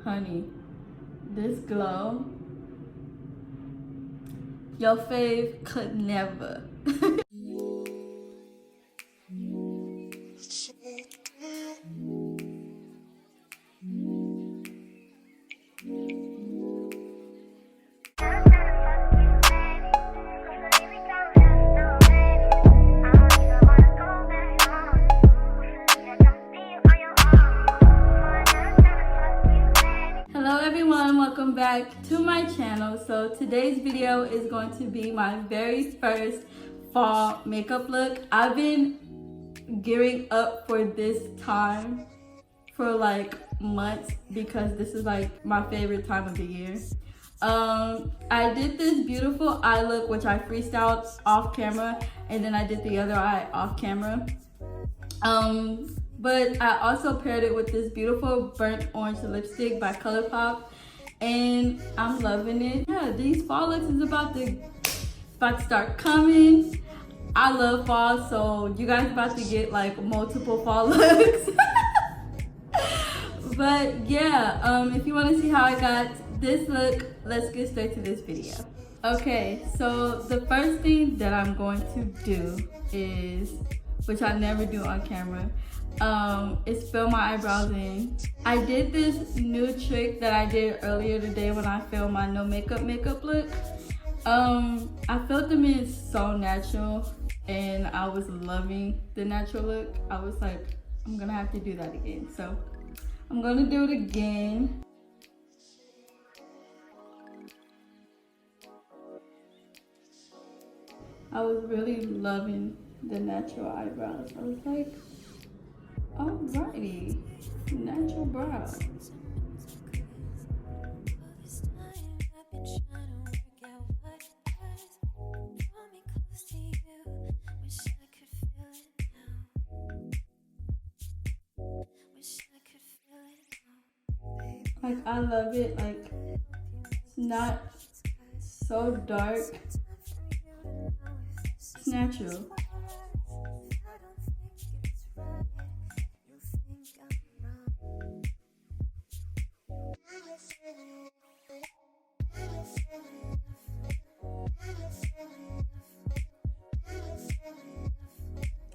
Honey, this glow, your fave could never. Welcome back to my channel. So today's video is going to be my very first fall makeup look. I've been gearing up for this time for like months because this is like my favorite time of the year. I did this beautiful eye look which I freestyled off camera, and then I did the other eye off camera. But I also paired it with this beautiful burnt orange lipstick by Colourpop, and I'm loving it. Yeah, these fall looks is about to start coming. I love fall, so you guys about to get like multiple fall looks. But yeah, if you want to see how I got this look, let's get straight to this video. Okay, so the first thing that I'm going to do is, which I never do on camera, is fill my eyebrows in. I did this new trick that I did earlier today when I filmed my no makeup look. I filled them in so natural and I was loving the natural look. I was like, I'm gonna have to do that again. So I'm gonna do it again. I was really loving the natural eyebrows. I was like, alrighty, natural brows. Like, I love it. Like, it's not so dark. It's natural.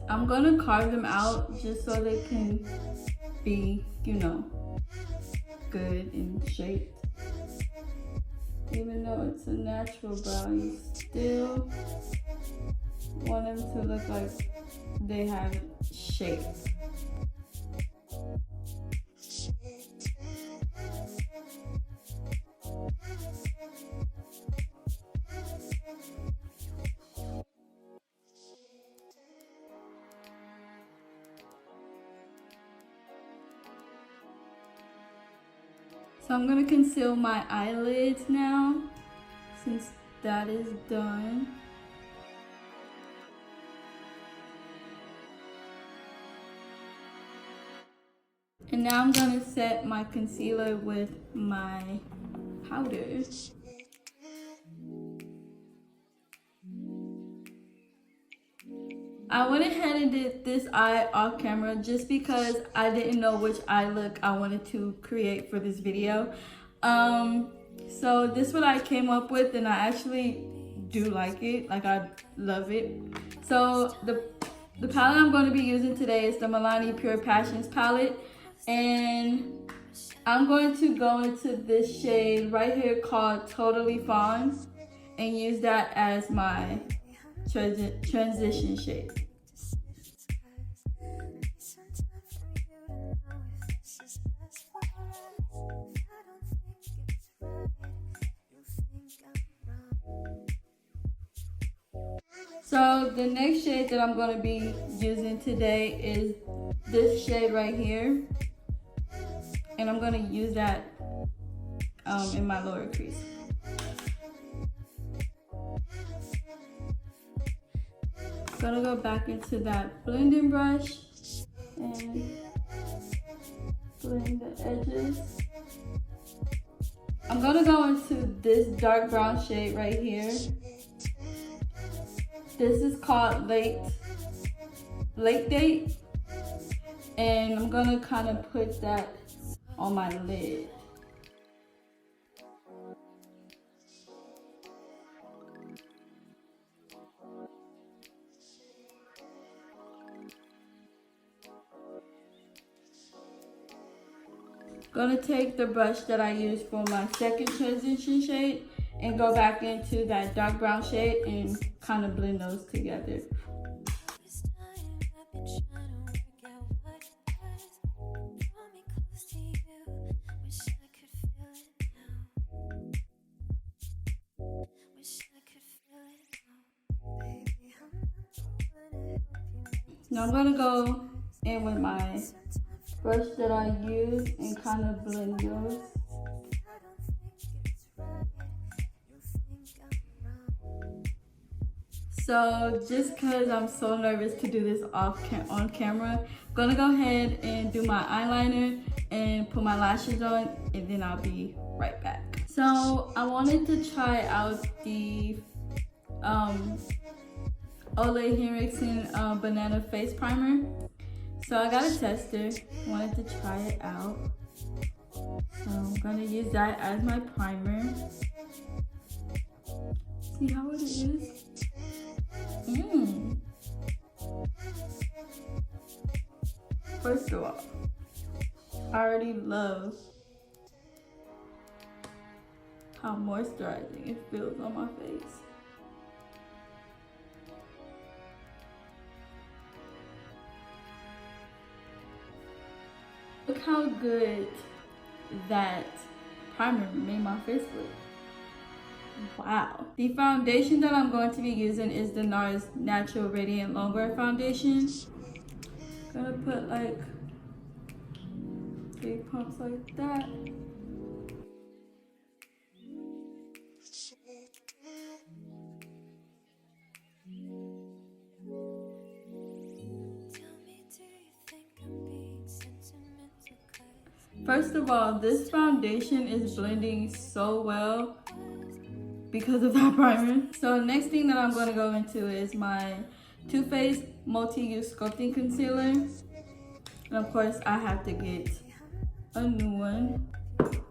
I'm gonna carve them out just so they can be, you know, good and shaped. Even though it's a natural brow, you still want them to look like they have shape. So I'm gonna conceal my eyelids now, since that is done. And now I'm gonna set my concealer with my powder. I went ahead and did this eye off camera just because I didn't know which eye look I wanted to create for this video. So this is what I came up with, and I actually do like it. Like, I love it. So the palette I'm going to be using today is the Milani Pure Passions palette, and I'm going to go into this shade right here called Totally Fawn and use that as my transition shade. So the next shade that I'm going to be using today is this shade right here, and I'm going to use that in my lower crease. I'm going to go back into that blending brush and blend the edges. I'm going to go into this dark brown shade right here. This is called Late Date, and I'm gonna kind of put that on my lid. Gonna take the brush that I used for my second transition shade and go back into that dark brown shade and kind of blend those together. Now I'm gonna go in with my brush that I use and kind of blend those. So just cause I'm so nervous to do this on camera, I'm gonna go ahead and do my eyeliner and put my lashes on, and then I'll be right back. So I wanted to try out the Ole Henriksen banana face primer. So I got a tester, wanted to try it out. So I'm gonna use that as my primer. See how it is? First of all, I already love how moisturizing it feels on my face. Look how good that primer made my face look. Wow. The foundation that I'm going to be using is the Nars Natural Radiant Longwear foundation. I'm gonna put like 3 pumps like that. First of all, this foundation is blending so well because of that primer. So next thing that I'm going to go into is my Too Faced Multi-Use Sculpting Concealer. And of course, I have to get a new one.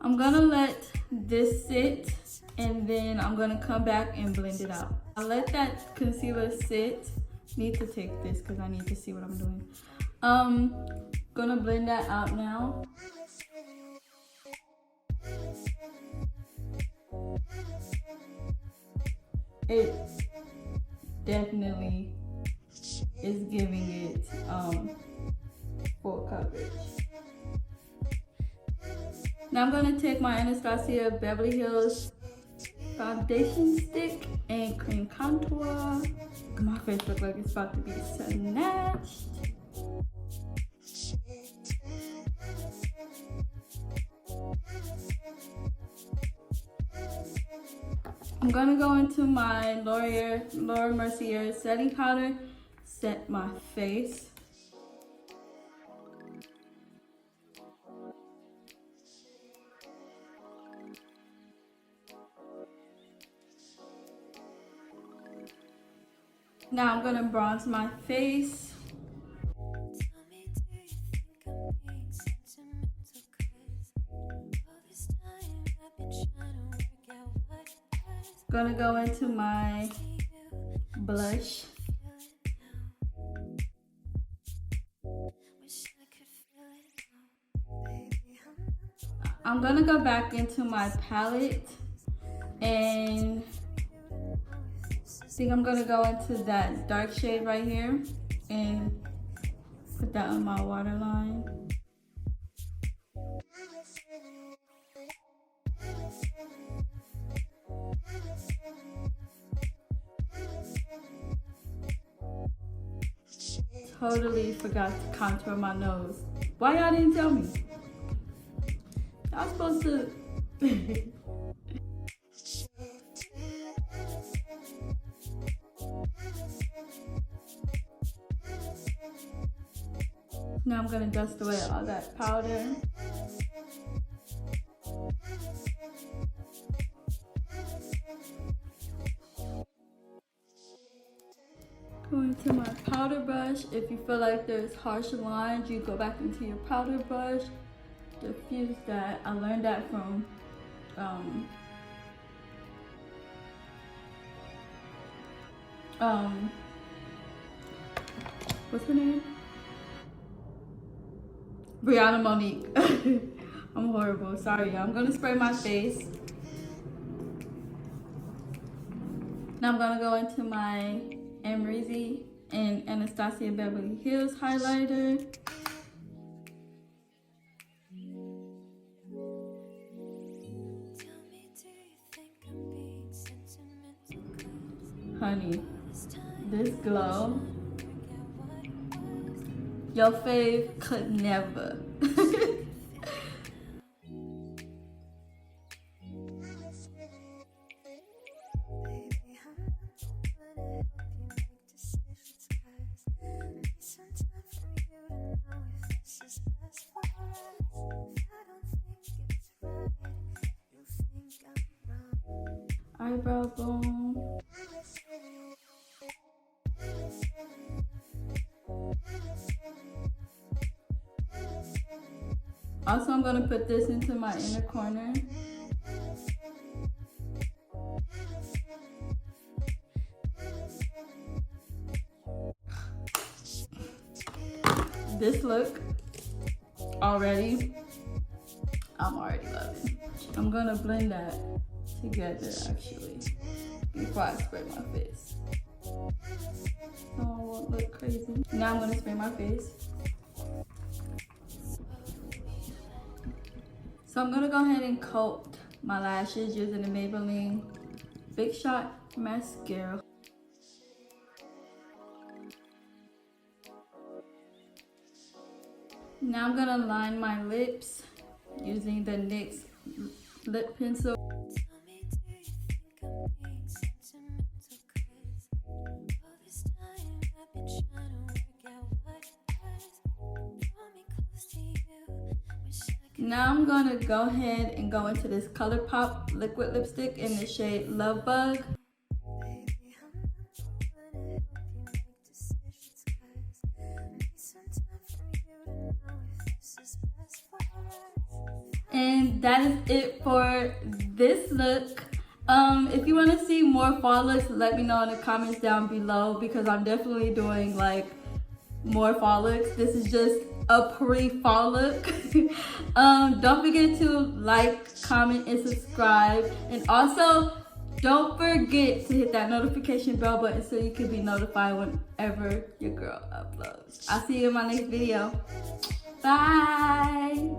I'm going to let this sit, and then I'm going to come back and blend it out. I'll let that concealer sit. Need to take this because I need to see what I'm doing. Gonna blend that out now. It definitely is giving it full coverage. Now I'm going to take my Anastasiabeverlyhills foundation stick and cream contour. My face looks like it's about to be snatched. I'm gonna go into my Laura Mercier setting powder, set my face. Now I'm gonna bronze my face. Gonna go into my blush. I'm gonna go back into my palette, and I think I'm gonna go into that dark shade right here and put that on my waterline. Totally forgot to contour my nose. Why y'all didn't tell me? Y'all supposed to. Now I'm gonna dust away all that powder. Go into my powder brush. If you feel like there's harsh lines, you go back into your powder brush, diffuse that. I learned that from what's her name? Brianna Monique. I'm horrible. Sorry, I'm gonna spray my face. Now I'm gonna go into my amrezy and Anastasia Beverly Hills highlighter. Honey, this glow, your fave could never. Eyebrow bone. Also, I'm gonna put this into my inner corner. This look already, I'm already loving. I'm gonna blend that together actually before I spray my face, so I won't look crazy. Now I'm gonna spray my face. So I'm gonna go ahead and coat my lashes using the Maybelline Big Shot Mascara. Now I'm gonna line my lips using the NYX lip pencil. Now I'm gonna go ahead and go into this Colourpop liquid lipstick in the shade Love Bug. And that is it for this look. If you want to see more fall looks, let me know in the comments down below, because I'm definitely doing like more fall looks. This is just a pre-fall look. Don't forget to like, comment, and subscribe. And also, don't forget to hit that notification bell button so you can be notified whenever your girl uploads. I'll see you in my next video. Bye!